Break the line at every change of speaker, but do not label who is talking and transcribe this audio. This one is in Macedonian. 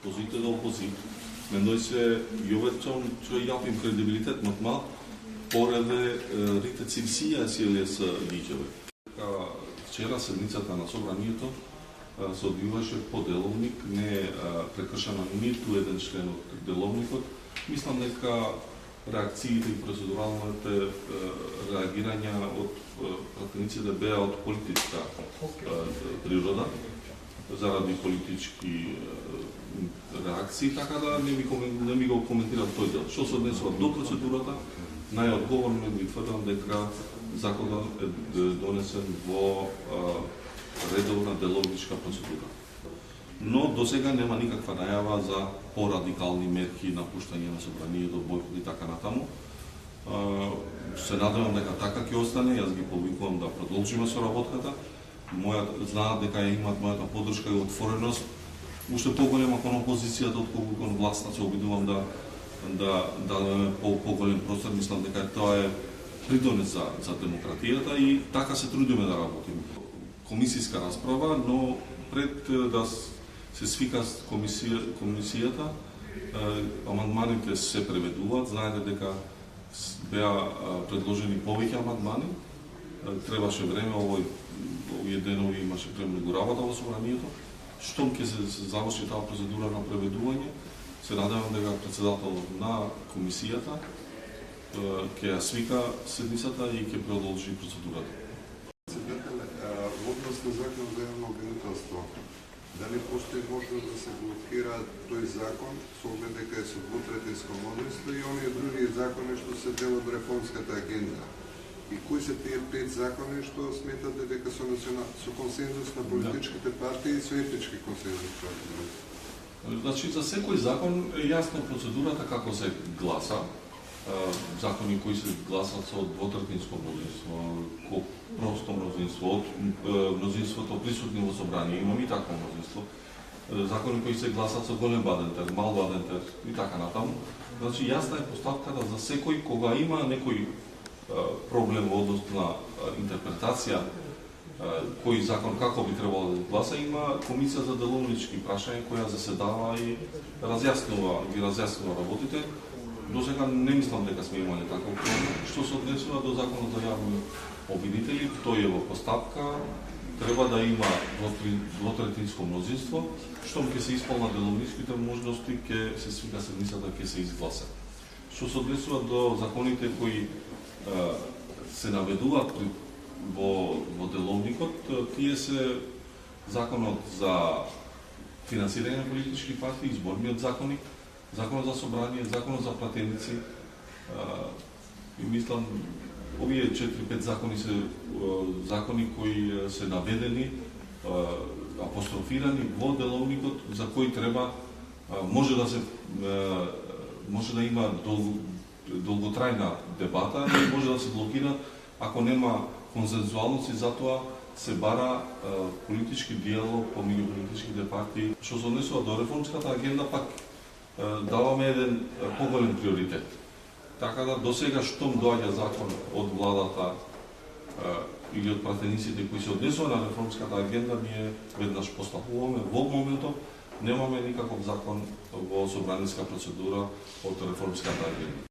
позитивно да опозит, мендој се јовецом што јапим кредибилитет нормал, поради рите цивсија силе с лиѓеве. Вчера седницата на собранието се одвиваше по деловник, не прекршена ниту еден член од деловникот. Мислам дека реакциите и процедуралните реагирања од пратениците беа од политичка природа, заради политички реакции, така да не ми го коментирам тој дел. Што се однесува до процедурата, најодговорно ви тврдам дека законот е донесен во редовна деловничка процедура. Но до сега нема никаква најава за порадикални мерки, напуштање на собранието, бойкот и така натаму. Се надевам дека така ќе остане, јас ги повикувам да продолжиме со работката. Знаат дека имаат мојата поддршка и отвореност, уште поголема кон опозицијата отколку кон власта, се обидувам да дадеме поголем простор. Мислам дека тоа е придонес за демократијата и така се трудиме да работиме. Комисијска расправа, но пред да се свика комисијата, амандманите се преведуваат. Знаете дека беа предложени повеќе амандмани. Требаше време, овие денови имаше премногу работа во собранието. Штом ќе се заврши таа процедура на преведување, се надевам дека председателот на комисијата ќе ја свика седницата и ќе продолжи процедурата.
Во однос на законот за јавно обвинителство, дали постои можност да се блокира тој закон со оглед дека е со двотретинско мнозинство и оние други закони што се дел од реформската агенда? И кои се тие 5 закони што сметате дека со консензус на политичките партии и со етнички консензус?
Значи, за секој закон е јасна процедурата како се гласа. Закони кои се гласат со двотретинско мнозинство, просто мнозинство, од мнозинството присутни во собрание, имам и такво мнозинство. Закони кои се гласат со голем бадентер, мал бадентер и така натаму. Значи, јасна е поставката за секој кога има некој проблем во однос на интерпретација кој закон како би требало да гласа, има комисија за деловнички прашања која заседава и ги разјаснува работите. До сега не мислам дека сме имали таков проблем. Што се однесува до законот за јавни обвинители, тој е во поставка, треба да има двотретинско мнозинство, штом ќе се исполнат деловничките можности, ќе се свика седницата, ќе се изгласа. Што се однесува до законите кои се наведуваат во деловникот, тие се законот за финансирање на политички партии, изборниот законник, законот за собрание, законот за пратеници, и мислам, овие 4-5 закони се закони кои се наведени, апострофирани во деловникот, за кои треба, може да има долготрајна дебата и може да се блокира ако нема консензуалност и затоа се бара политички диалог помеѓу политичките партии. Што се однесува до реформската агенда, пак даваме еден поголем приоритет. Така да до сега штом доаѓа закон од владата или од пратениците кои се однесува на реформската агенда, ние веднаш постапуваме. Во моментот немаме никаков закон во собраниска процедура од реформската агенда.